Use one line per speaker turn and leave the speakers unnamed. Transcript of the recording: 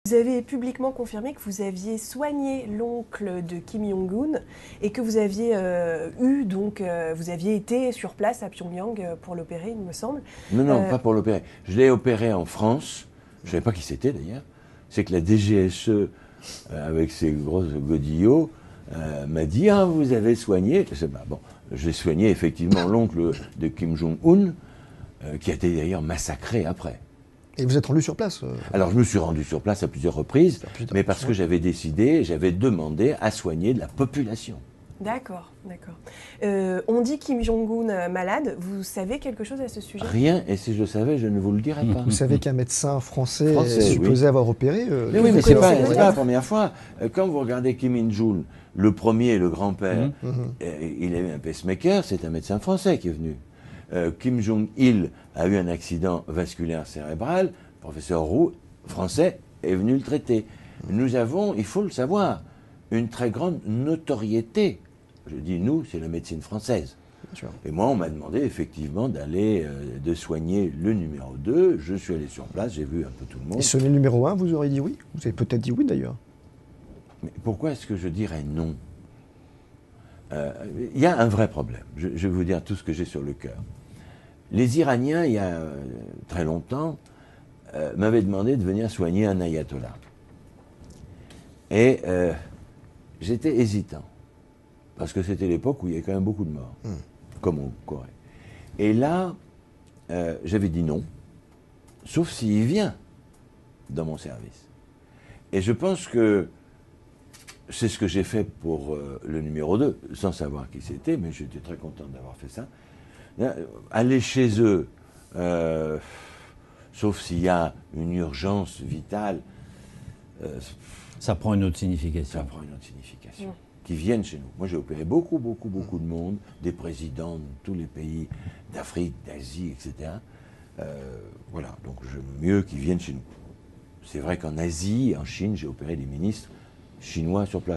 Vous avez publiquement confirmé que vous aviez soigné l'oncle de Kim Jong-un et que vous aviez vous aviez été sur place à Pyongyang pour l'opérer, il me semble.
Non, pas pour l'opérer. Je l'ai opéré en France. Je ne savais pas qui c'était d'ailleurs. C'est que la DGSE, avec ses grosses godillots, m'a dit « Ah, vous avez soigné ». Bon, j'ai soigné effectivement l'oncle de Kim Jong-un, qui a été d'ailleurs massacré après.
Et vous êtes rendu sur place
Alors je me suis rendu sur place à plusieurs reprises, mais parce que j'avais demandé à soigner de la population.
D'accord, d'accord. On dit Kim Jong-un malade. Vous savez quelque chose à ce sujet?
Rien, et si je le savais, je ne vous le dirais pas.
Vous savez qu'un médecin français est supposé avoir opéré
Mais oui, mais c'est pas la première fois. Quand vous regardez Kim Il-jung, le premier, le grand-père, il a eu un pacemaker, c'est un médecin français qui est venu. Kim Jong-il a eu un accident vasculaire cérébral, le professeur Roux, français, est venu le traiter. Nous avons, il faut le savoir, une très grande notoriété. Je dis nous, c'est la médecine française. Et moi, on m'a demandé effectivement de soigner le numéro 2. Je suis allé sur place, j'ai vu un peu tout le monde.
Et soigner le numéro 1, vous auriez dit oui? Vous avez peut-être dit oui d'ailleurs.
Mais pourquoi est-ce que je dirais non? Il y a un vrai problème. Je vais vous dire tout ce que j'ai sur le cœur. Les Iraniens, il y a très longtemps, m'avaient demandé de venir soigner un ayatollah. Et j'étais hésitant. Parce que c'était l'époque où il y avait quand même beaucoup de morts, comme en Corée. Et là, j'avais dit non, sauf s'il vient dans mon service. Et je pense que c'est ce que j'ai fait pour le numéro 2, sans savoir qui c'était, mais j'étais très content d'avoir fait ça. Aller chez eux, sauf s'il y a une urgence vitale,
ça prend une autre signification.
Ça prend une autre signification. Qui viennent chez nous. Moi, j'ai opéré beaucoup de monde, des présidents de tous les pays d'Afrique, d'Asie, etc. Voilà, donc mieux qu'ils viennent chez nous. C'est vrai qu'en Asie, en Chine, j'ai opéré des ministres chinois sur place.